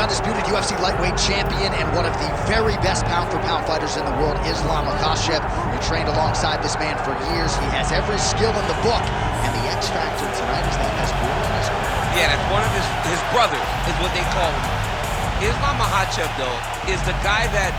undisputed UFC lightweight champion and one of the very best pound-for-pound fighters in the world, Islam Makhachev. You trained alongside this man for years. He has every skill in the book, and the X factor tonight is that has Hasbulla in his corner. Yeah, that's one of his brothers, is what they call him. Islam Makhachev, though, is the guy that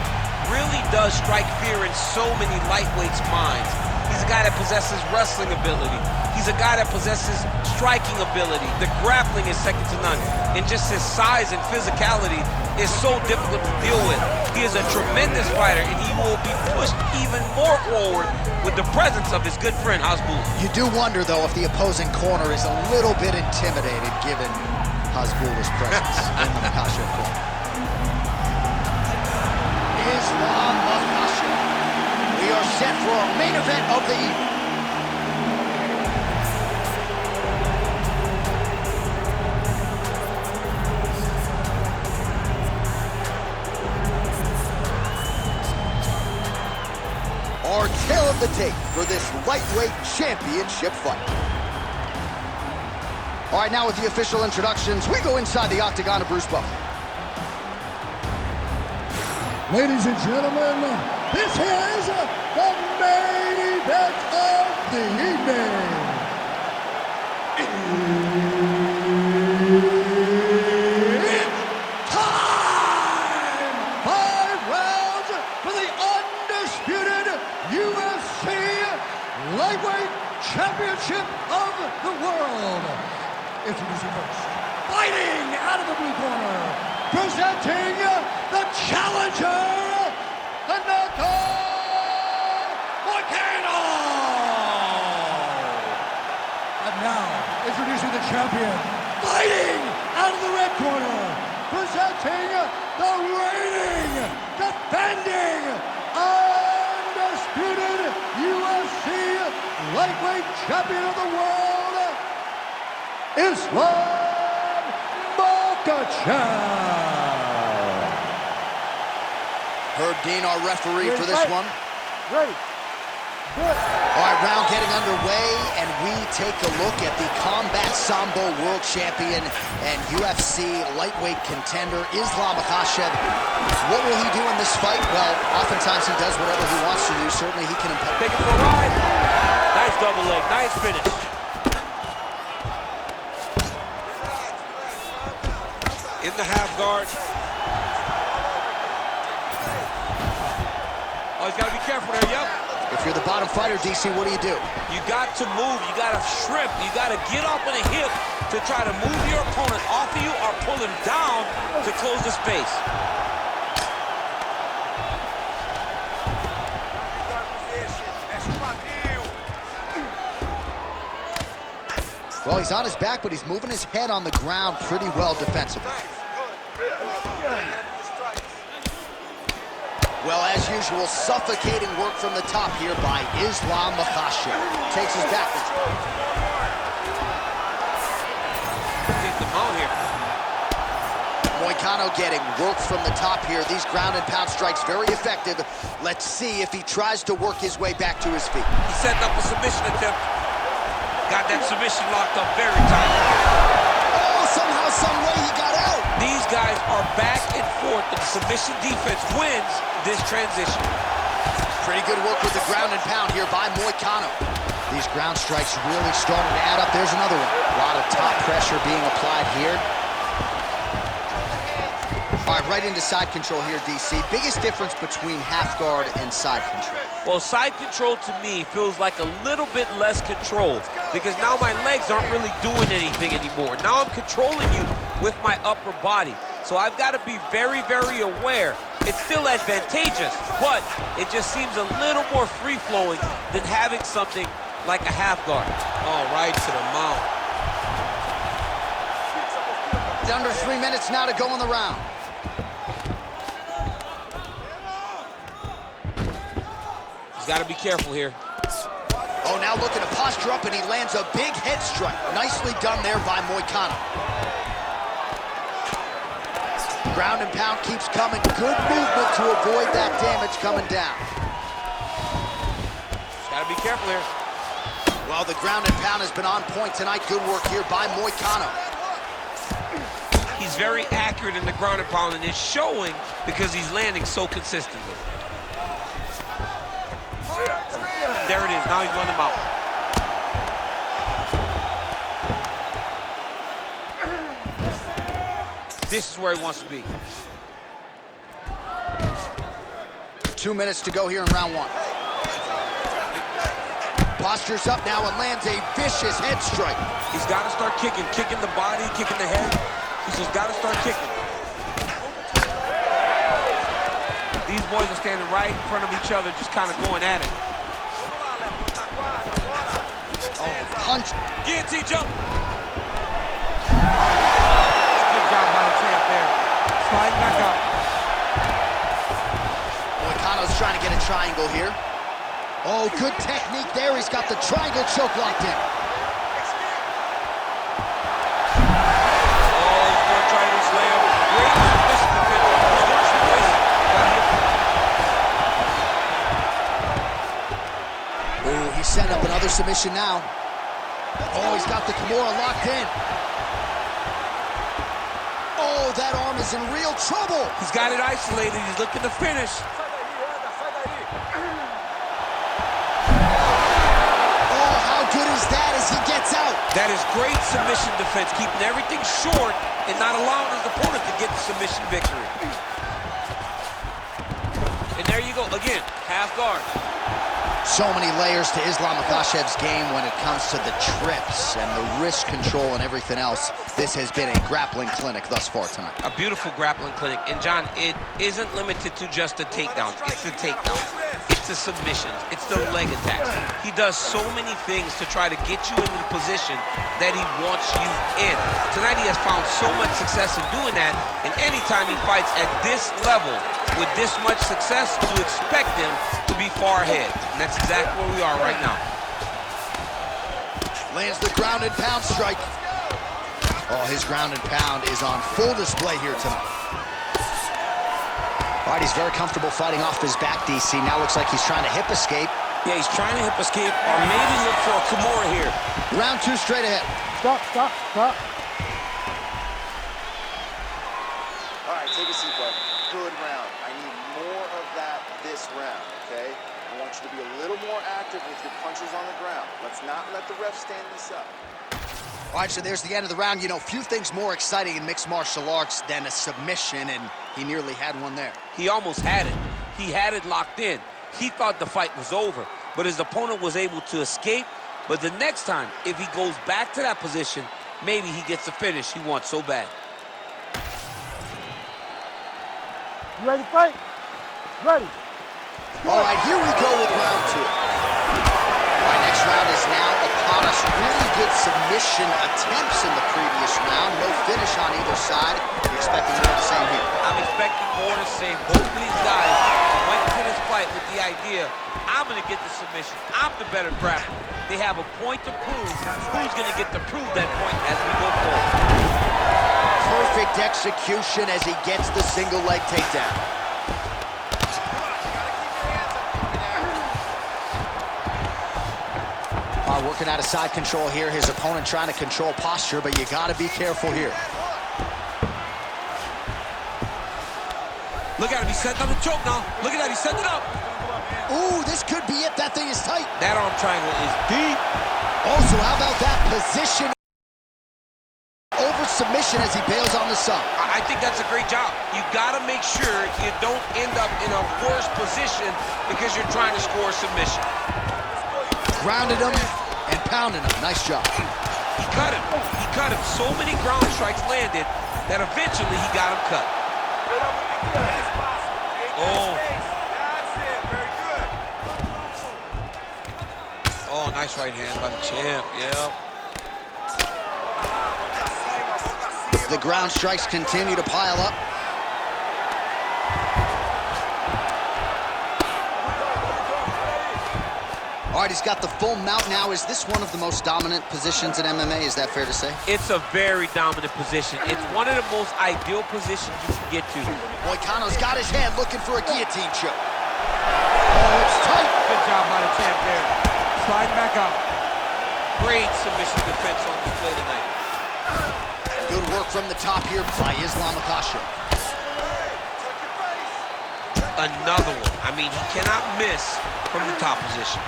really does strike fear in so many lightweights' minds. He's a guy that possesses wrestling ability. He's a guy that possesses striking ability. The grappling is second to none. And just his size and physicality is so difficult to deal with. He is a tremendous fighter, and he will be pushed even more forward with the presence of his good friend, Hasbulla. You do wonder, though, if the opposing corner is a little bit intimidated given Hasbulla's presence in the Makhachev corner. Islam Makhachev. We are set for our main event of the evening. Our tale of the tape for this lightweight championship fight. All right, now with the official introductions, we go inside the octagon of Bruce Buffer. Ladies and gentlemen, this is the main event of the evening. It's time! 5 rounds for the undisputed UFC Lightweight Championship of the world. Introducing first, fighting out of the blue corner, presenting the challenger, Renato Moicano. And now, introducing the champion, fighting out of the red corner, presenting the reigning, defending, undisputed UFC lightweight champion of the world, Islam Makhachev. Herb Dean, our referee for this one. Ready. Good. All right, round getting underway, and we take a look at the Combat Sambo world champion and UFC lightweight contender, Islam Makhachev. What will he do in this fight? Well, oftentimes he does whatever he wants to do. Certainly he can impose. Take it for a ride. Nice double leg, nice finish. In the half guard. Oh, he's got to be careful there, yep. If you're the bottom fighter, DC, what do? You got to move, you got to shrimp, you got to get off on the hip to try to move your opponent off of you or pull him down to close the space. Well, he's on his back, but he's moving his head on the ground pretty well defensively. Well, as usual, suffocating work from the top here by Islam Makhachev. Takes his back. Take the mount here. Moicano getting work from the top here. These ground and pound strikes very effective. Let's see if he tries to work his way back to his feet. He's setting up a submission attempt. Got that submission locked up very tight. Oh, somehow, some way he got out. These guys are back and forth. The submission defense wins this transition. Pretty good work with the ground and pound here by Moicano. These ground strikes really starting to add up. There's another one. A lot of top pressure being applied here. All right, right into side control here, DC. Biggest difference between half guard and side control? Well, side control to me feels like a little bit less control because now my legs aren't really doing anything anymore. Now I'm controlling you with my upper body. So I've got to be very, very aware. It's still advantageous, but it just seems a little more free-flowing than having something like a half guard. Oh, right to the mount. It's under 3 minutes now to go in the round. Got to be careful here. Oh, now looking to posture up, and he lands a big head strike. Nicely done there by Moicano. Ground and pound keeps coming. Good movement to avoid that damage coming down. Got to be careful here. Well, the ground and pound has been on point tonight. Good work here by Moicano. He's He's very accurate in the ground and pound, and it's showing because he's landing so consistently. There it is. Now he's running him out. This is where he wants to be. 2 minutes to go here in round 1. Postures up now and lands a vicious head strike. He's got to start kicking the body, kicking the head. He's just got to start kicking. These boys are standing right in front of each other, just kind of going at it. Oh, punch. Guillotine jump. Good job by the champ there. Sliding back up. Moicano's trying to get a triangle here. Oh, good technique there. He's got the triangle choke locked in. Oh, he's going to try to slam. Great submission defense. Reverse the place. Oh, he's setting up another submission now. Oh, he's got the Kimura locked in. Oh, that arm is in real trouble. He's got it isolated. He's looking to finish. Good as that as he gets out. That is great submission defense, keeping everything short and not allowing his opponent to get the submission victory. And there you go, again, half guard. So many layers to Islam Makhachev's game when it comes to the trips and the wrist control and everything else. This has been a grappling clinic thus far tonight. A beautiful grappling clinic. And John, it isn't limited to just the takedowns. It's the takedowns. It's the submissions. It's the leg attacks. He does so many things to try to get you into the position that he wants you in. Tonight he has found so much success in doing that, and anytime he fights at this level with this much success, you expect him to be far ahead. And that's exactly where we are right now. Lands the ground and pound strike. Oh, his ground and pound is on full display here tonight. All right, he's very comfortable fighting off his back, DC. Now looks like he's trying to hip escape. Yeah, he's trying to hip escape or maybe look for a Kimura here. Round 2 straight ahead. Stop. All right, take a seat, bud. Good round. I need more of that this round, okay? I want you to be a little more active with your punches on the ground. Let's not let the ref stand this up. All right, so there's the end of the round. You know, few things more exciting in mixed martial arts than a submission, and he nearly had one there. He almost had it. He had it locked in. He thought the fight was over, but his opponent was able to escape. But the next time, if he goes back to that position, maybe he gets the finish he wants so bad. You ready to fight? Ready. All right, here we go with round 2. Our next round is now upon us. Really good submission attempts in the previous round. No finish on either side. You're expecting more of the same here. I'm expecting more of the same. Both of these guys went into this fight with the idea, I'm going to get the submission. I'm the better grappler. They have a point to prove. Who's going to get to prove that point as we go forward? Perfect execution as he gets the single leg takedown. Working out of side control here. His opponent trying to control posture, but you got to be careful here. Look at him. He's setting up the choke now. Look at that. He's setting it up. Ooh, this could be it. That thing is tight. That arm triangle is deep. Also, how about that position over submission as he bails on the sub? I think that's a great job. You got to make sure you don't end up in a worse position because you're trying to score a submission. Grounded him and pounding him. Nice job. He cut him. He cut him. So many ground strikes landed that eventually he got him cut. Oh. Oh, nice right hand by the champ. Yeah. The ground strikes continue to pile up. All right, he's got the full mount now. Is this one of the most dominant positions in MMA? Is that fair to say? It's a very dominant position. It's one of the most ideal positions you can get to. Moicano's got his hand looking for a guillotine choke. Oh, it's tight. Good job by the champ there. Slide back out. Great submission defense on display tonight. Good work from the top here by Islam Makhachev. Another one. I mean, he cannot miss from the top position.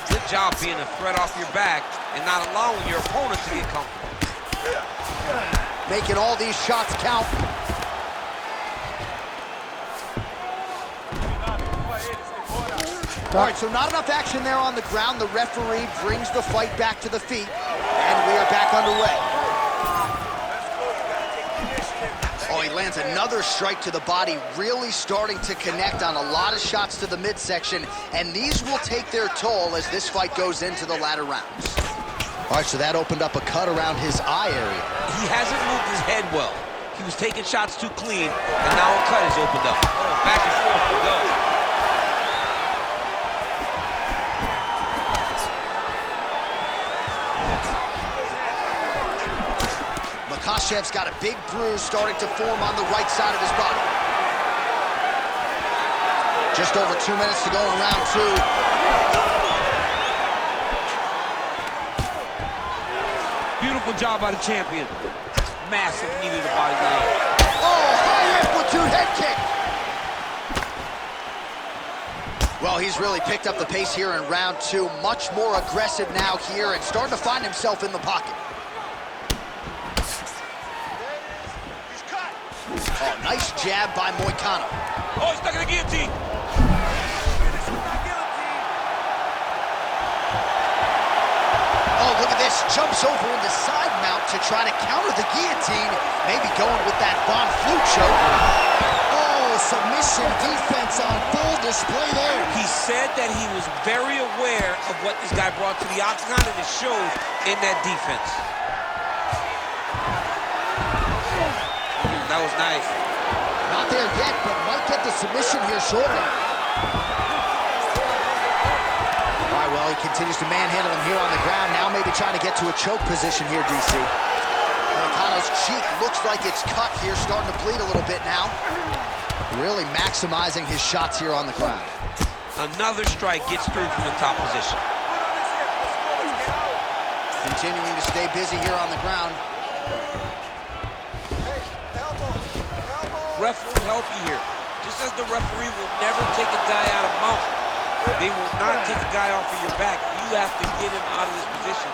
Good job being a threat off your back and not allowing your opponent to get comfortable. Making all these shots count. All right, so not enough action there on the ground. The referee brings the fight back to the feet, and we are back underway. Oh, he lands another strike to the body, really starting to connect on a lot of shots to the midsection, and these will take their toll as this fight goes into the latter rounds. All right, so that opened up a cut around his eye area. He hasn't moved his head well. He was taking shots too clean, and now a cut has opened up. Oh, back and forth we go. Makhachev's got a big bruise starting to form on the right side of his body. Just over 2 minutes to go in round two. Beautiful job by the champion. Massive knee to the body there. Oh, high amplitude head kick. Well, he's really picked up the pace here in round two. Much more aggressive now here and starting to find himself in the pocket. Oh, nice jab by Moicano. Oh, he's stuck in the guillotine. Oh, look at this. Jumps over into side mount to try to counter the guillotine. Maybe going with that Von Flue choke. Oh, submission defense on full display there. He said that he was very aware of what this guy brought to the octagon, and it showed in that defense. That was nice. Not there yet, but might get the submission here shortly. All right, well, he continues to manhandle him here on the ground. Now maybe trying to get to a choke position here, DC. Moicano's cheek looks like it's cut here, starting to bleed a little bit now. Really maximizing his shots here on the ground. Another strike gets through from the top position. Continuing to stay busy here on the ground. Ref will help you here. Just as the referee will never take a guy out of mount, they will not take a guy off of your back. You have to get him out of this position.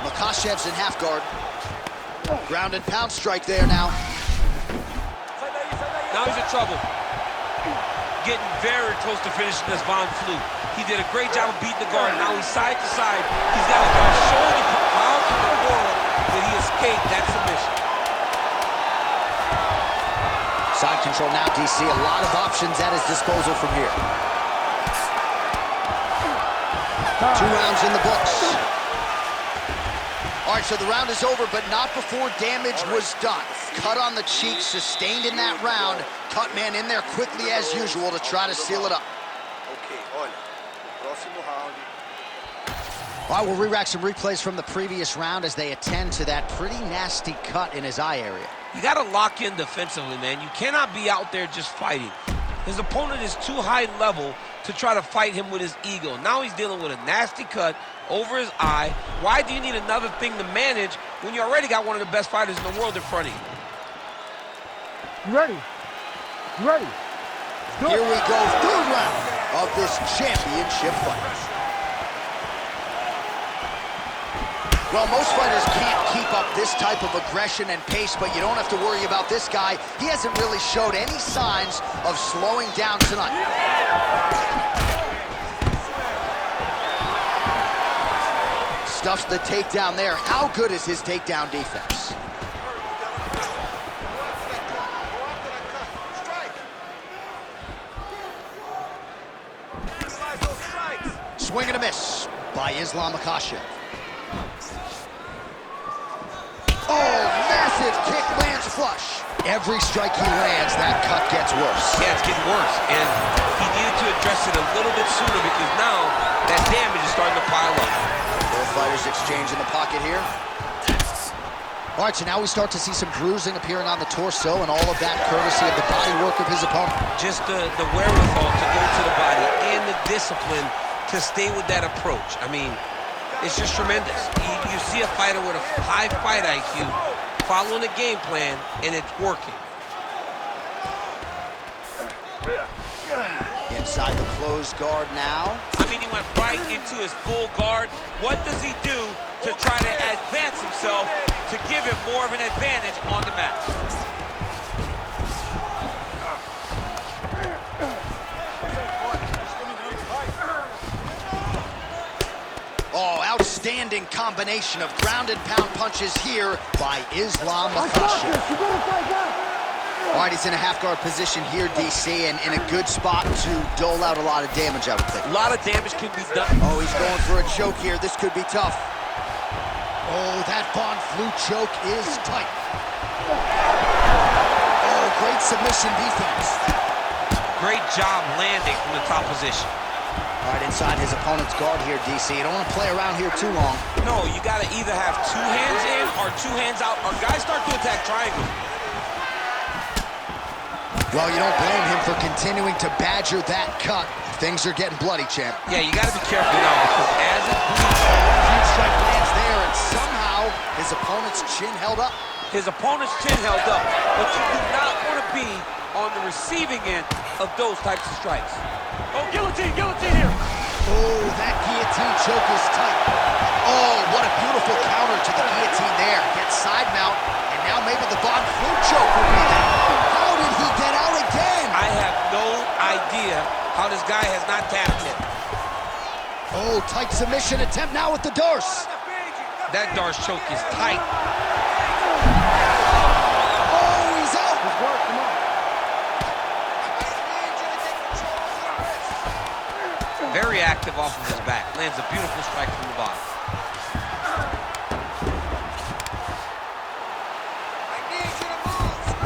Makhachev's in half guard. Ground and pound strike there now. Now he's in trouble. Getting very close to finishing this Von Flue. He did a great job of beating the guard. Now he's side to side. He's got a guard shoulder. How in the world did he escape that submission? Side control now, DC. A lot of options at his disposal from here. 2 rounds in the books. All right, so the round is over, but not before damage was done. Cut on the cheek, sustained in that round. Cut man in there quickly as usual to try to seal it up. All right, we'll re-rack some replays from the previous round as they attend to that pretty nasty cut in his eye area. You got to lock in defensively, man. You cannot be out there just fighting. His opponent is too high level to try to fight him with his ego. Now he's dealing with a nasty cut over his eye. Why do you need another thing to manage when you already got one of the best fighters in the world in front of you? You ready? You ready? Here we go, third round of this championship fight. Well, most fighters can't keep up this type of aggression and pace, but you don't have to worry about this guy. He hasn't really showed any signs of slowing down tonight. Stuffs the takedown there. How good is his takedown defense? Swing and a miss by Islam Makhachev. Oh, massive kick lands flush. Every strike he lands, that cut gets worse. Yeah, it's getting worse, and he needed to address it a little bit sooner because now that damage is starting to pile up. Both fighters exchange in the pocket here. All right, so now we start to see some bruising appearing on the torso, and all of that courtesy of the body work of his opponent. Just the wherewithal to go to the body and the discipline to stay with that approach. I mean, it's just tremendous. You see a fighter with a high fight IQ following a game plan, and it's working. Inside the closed guard now. I mean, he went right into his full guard. What does he do to try to advance himself to give him more of an advantage on the mat? Oh, outstanding combination of ground and pound punches here by Islam Makhachev. All right, he's in a half-guard position here, DC, and in a good spot to dole out a lot of damage, I would think. A lot of damage can be done. Oh, he's going for a choke here. This could be tough. Oh, that Von Flue choke is tight. Oh, great submission defense. Great job landing from the top position. All right, inside his opponent's guard here, DC. You don't want to play around here too long. No, you got to either have 2 hands in or 2 hands out, or guys start to attack triangle. Well, you don't blame him for continuing to badger that cut. Things are getting bloody, champ. Yeah, you got to be careful now, because as it bleeds, huge strike lands there, and somehow his opponent's chin held up. His opponent's chin held up, but you do not want to be on the receiving end of those types of strikes. Oh, guillotine here. Oh, that guillotine choke is tight. Oh, what a beautiful counter to the guillotine there. Gets side mount, and now maybe the Von Flue choke will be there. How did he get out again? I have no idea how this guy has not tapped it. Oh, tight submission attempt now with the Darce. That Darce choke is tight. Oh, he's out. Come on. Very active off of his back. Lands a beautiful strike from the bottom.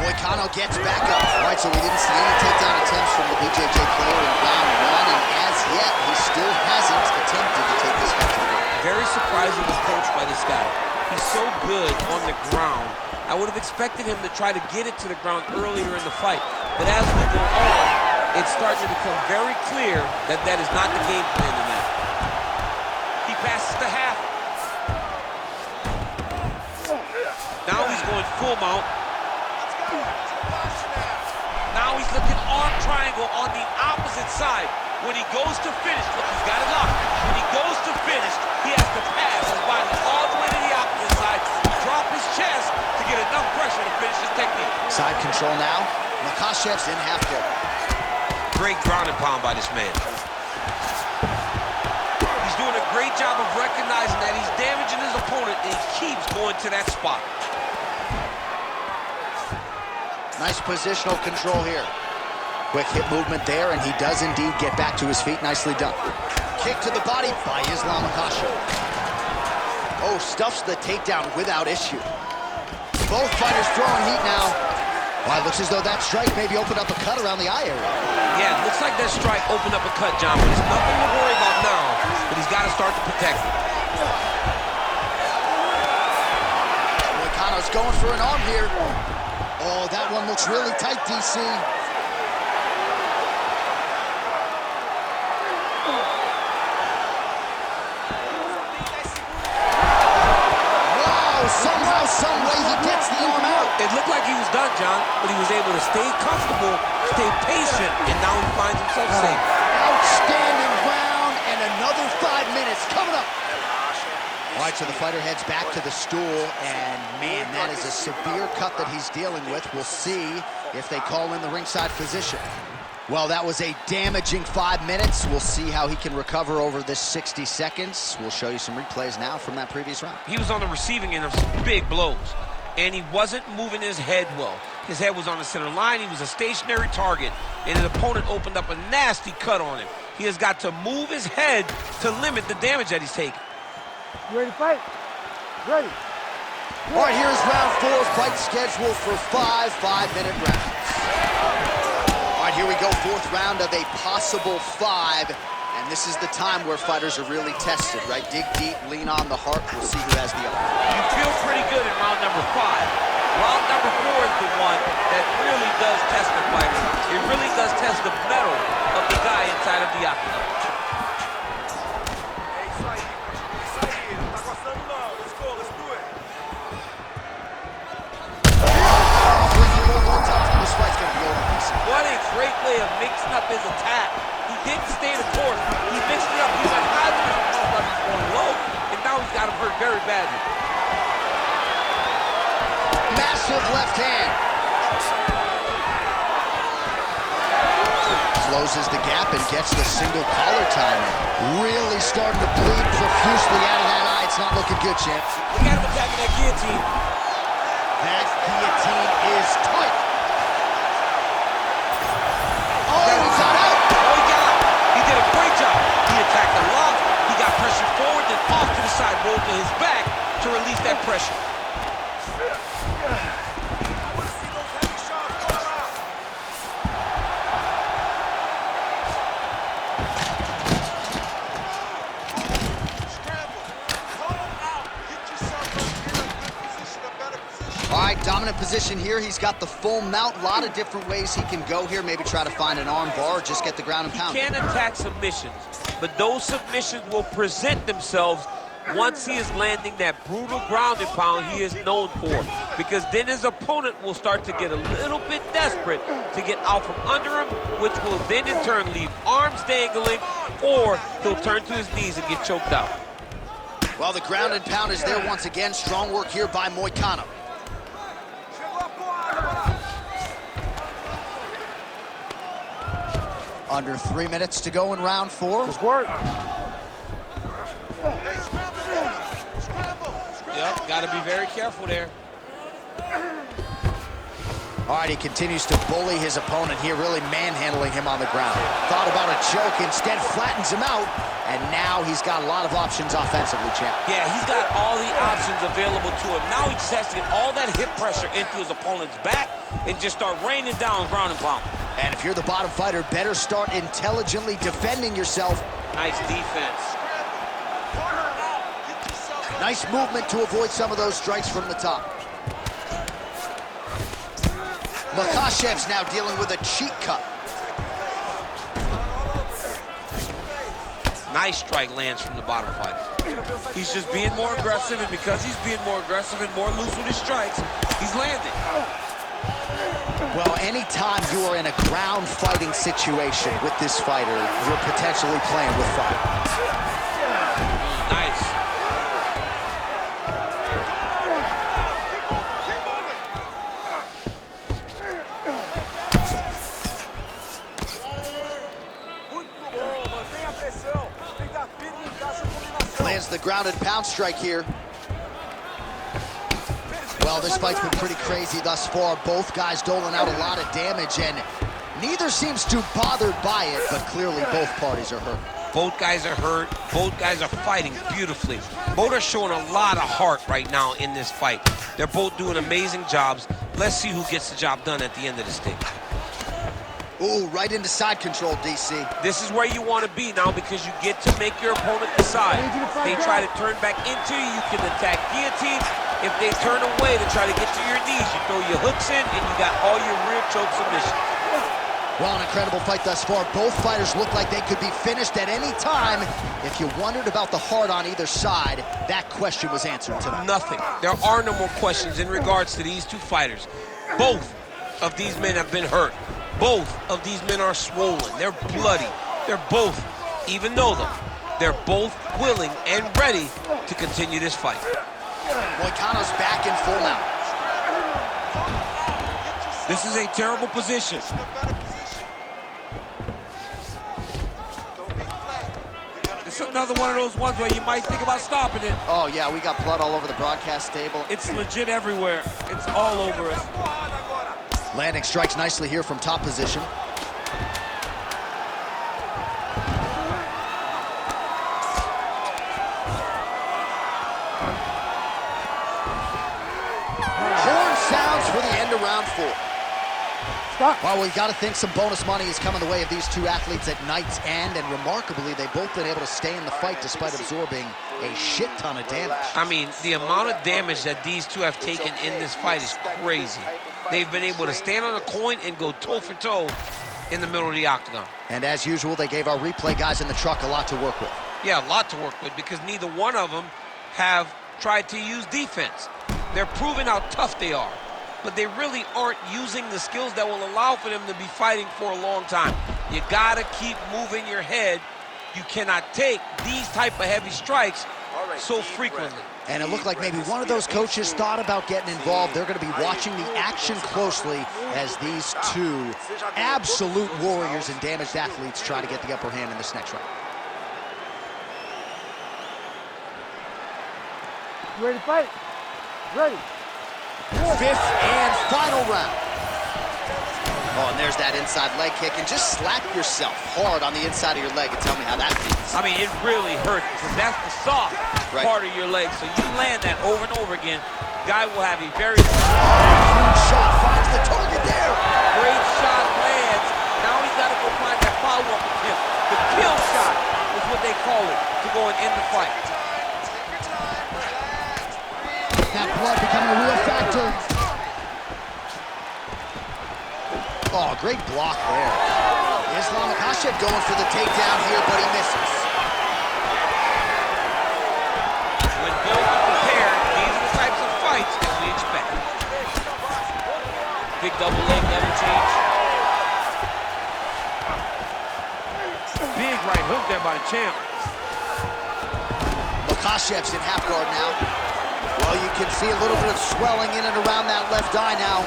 Moicano gets back up. All right, so we didn't see any takedown attempts from the BJJ player in round 1, and as yet, he still hasn't attempted to take this guy to the ground. Very surprising approach by this guy. He's so good on the ground. I would have expected him to try to get it to the ground earlier in the fight, but as we go on, it's starting to become very clear that that is not the game plan in that. He passes the half. Now he's going full mount. Now he's looking arm triangle on the opposite side. When he goes to finish, look, he's got it locked. When he goes to finish, he has to pass his body all the way to the opposite side, drop his chest to get enough pressure to finish his technique. Side control now. Makhachev's in half guard. Great ground and pound by this man. He's doing a great job of recognizing that he's damaging his opponent, and he keeps going to that spot. Nice positional control here. Quick hip movement there, and he does indeed get back to his feet. Nicely done. Kick to the body by Islam Makhachev. Oh, stuffs the takedown without issue. Both fighters throwing heat now. Well, it looks as though that strike maybe opened up a cut around the eye area. Yeah, it looks like that strike opened up a cut, John, but there's nothing to worry about now, but he's got to start to protect it. Moicano's going for an arm here. Oh, that one looks really tight, DC. Somehow, some way, he gets the arm out. It looked like he was done, John, but he was able to stay comfortable, stay patient, and now he finds himself safe. Outstanding round, and another 5 minutes coming up. All right, so the fighter heads back to the stool, and man, that is a severe cut that he's dealing with. We'll see if they call in the ringside physician. Well, that was a damaging 5 minutes. We'll see how he can recover over this 60 seconds. We'll show you some replays now from that previous round. He was on the receiving end of some big blows, and he wasn't moving his head well. His head was on the center line. He was a stationary target, and his opponent opened up a nasty cut on him. He has got to move his head to limit the damage that he's taking. You ready to fight? Ready. All right, here's round 4, fight scheduled for 5 5-minute rounds. All right, here we go, 4th round of a possible 5, and this is the time where fighters are really tested, right? Dig deep, lean on the heart, we'll see who has the upper. You feel pretty good in round number 5. Round number 4 is the one that really does test the fighter. It really does test the mettle of the guy inside of the octagon. closes the gap and gets the single collar time. Really starting to bleed profusely out of that eye. It's not looking good, champ. Look at him attacking that guillotine. That guillotine is tight. Oh, he got out. Oh, he got out. He did a great job. He attacked the lock. He got pressure forward, then off to the side, rolled to his back to release that pressure. All right, dominant position here. He's got the full mount. A lot of different ways he can go here. Maybe try to find an arm bar or just get the ground and pound. He can attack submissions, but those submissions will present themselves once he is landing that brutal ground and pound he is known for. Because then his opponent will start to get a little bit desperate to get out from under him, which will then in turn leave arms dangling, or he'll turn to his knees and get choked out. Well, the ground and pound is there once again. Strong work here by Moicano. Under 3 minutes to go in round 4. Good work. Yep, got to be very careful there. All right, he continues to bully his opponent here, really manhandling him on the ground. Thought about a choke, instead flattens him out, and now he's got a lot of options offensively, champ. Yeah, he's got all the options available to him. Now he just has to get all that hip pressure into his opponent's back and just start raining down ground and pound. And if you're the bottom fighter, better start intelligently defending yourself. Nice defense. Nice movement to avoid some of those strikes from the top. Makhachev's now dealing with a cheek cut. Nice strike lands from the bottom fighter. He's just being more aggressive, and because he's being more aggressive and more loose with his strikes, he's landing. Well, anytime you are in a ground fighting situation with this fighter, you're potentially playing with fire. Nice. Lands the ground and pound strike here. Well, this fight's been pretty crazy thus far. Both guys doling out a lot of damage, and neither seems too bothered by it, but clearly both parties are hurt. Both guys are hurt. Both guys are fighting beautifully. Both are showing a lot of heart right now in this fight. They're both doing amazing jobs. Let's see who gets the job done at the end of this thing. Ooh, right into side control, DC. This is where you want to be now, because you get to make your opponent decide. They try to turn back into you, you can attack guillotine. If they turn away to try to get to your knees, you throw your hooks in, and you got all your rear choke submissions. Well, an incredible fight thus far. Both fighters look like they could be finished at any time. If you wondered about the heart on either side, that question was answered tonight. Nothing. There are no more questions in regards to these two fighters. Both of these men have been hurt. Both of these men are swollen. They're bloody. They're both, even though they're both willing and ready to continue this fight. Moicano's back in full mount. This is a terrible position. It's another one of those ones where you might think about stopping it. Oh, yeah, we got blood all over the broadcast table. It's legit everywhere. It's all over us. Landing strikes nicely here from top position. Horn sounds for the end of round 4. Stop. Well, we got to think some bonus money is coming the way of these two athletes at night's end, and remarkably, they've both been able to stay in the fight despite absorbing a shit ton of damage. I mean, the amount of damage that these two have taken in this fight is crazy. They've been able to stand on a coin and go toe-for-toe in the middle of the octagon. And as usual, they gave our replay guys in the truck a lot to work with. Yeah, a lot to work with, because neither one of them have tried to use defense. They're proving how tough they are, but they really aren't using the skills that will allow for them to be fighting for a long time. You gotta keep moving your head. You cannot take these type of heavy strikes so frequently. And it looked like maybe one of those coaches thought about getting involved. They're going to be watching the action closely as these two absolute warriors and damaged athletes try to get the upper hand in this next round. You ready to fight? Ready. Fifth and final round. Oh, and there's that inside leg kick. And just slap yourself hard on the inside of your leg and tell me how that feels. I mean, it really hurts because that's the soft part of your leg. So you land that over and over again, guy will have a very huge shot, finds the target there. Great shot lands. Now he's got to go find that follow-up attempt. The kill shot is what they call it to go and end the fight. That blood becoming a real factor. Oh, great block there. Islam Makhachev going for the takedown here, but he misses. When both are prepared, these are the types of fights that we expect. Big double leg, double change. Big right hook there by the champ. Makhachev's in half guard now. Well, you can see a little bit of swelling in and around that left eye now.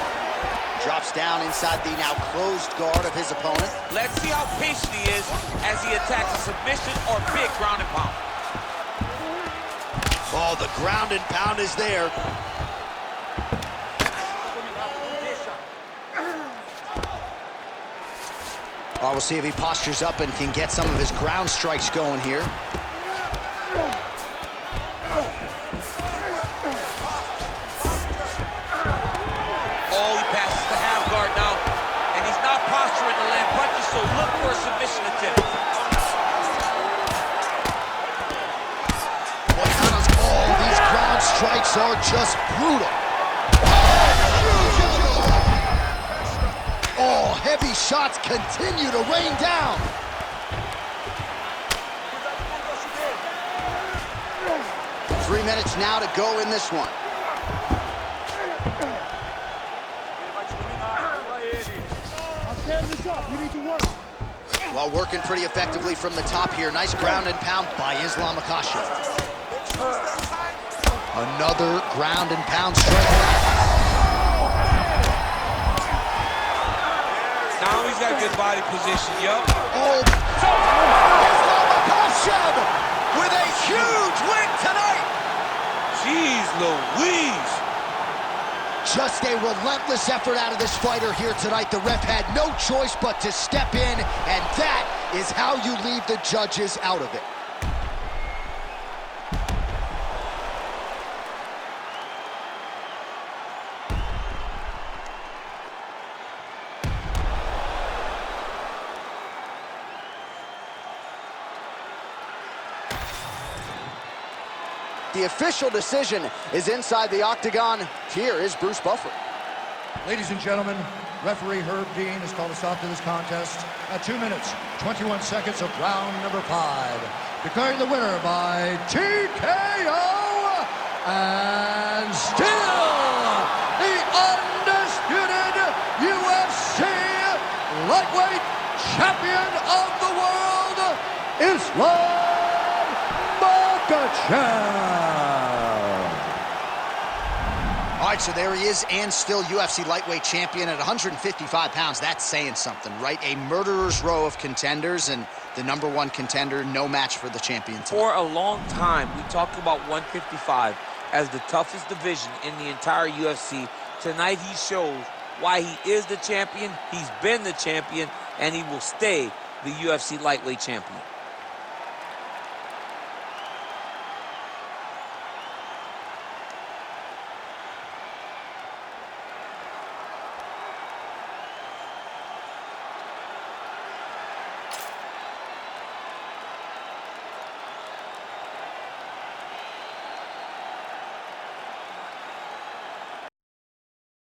Drops down inside the now closed guard of his opponent. Let's see how patient he is as he attacks a submission or big ground and pound. Oh, the ground and pound is there. Oh, we'll see if he postures up and can get some of his ground strikes going here. So look for a submission attempt. All these ground strikes are just brutal. Oh, heavy shots continue to rain down. Three minutes now to go in this one. You need to work. Well, working pretty effectively from the top here. Nice ground and pound by Islam Makhachev. Another ground and pound strike. Now he's got good body position, yo. Oh, Islam Makhachev with a huge win tonight. Jeez Louise. Just a relentless effort out of this fighter here tonight. The ref had no choice but to step in, and that is how you leave the judges out of it. The official decision is inside the octagon. Here is Bruce Buffer. Ladies and gentlemen, referee Herb Dean has called a stop to this contest at 2 minutes, 21 seconds of round number 5. Declaring the winner by TKO and still the undisputed UFC lightweight champion of the world, Islam Makhachev. All right, so there he is, and still UFC lightweight champion at 155 pounds. That's saying something, right? A murderer's row of contenders, and the #1 contender, no match for the champion tonight. For a long time, we talked about 155 as the toughest division in the entire UFC. Tonight, he shows why he is the champion, he's been the champion, and he will stay the UFC lightweight champion.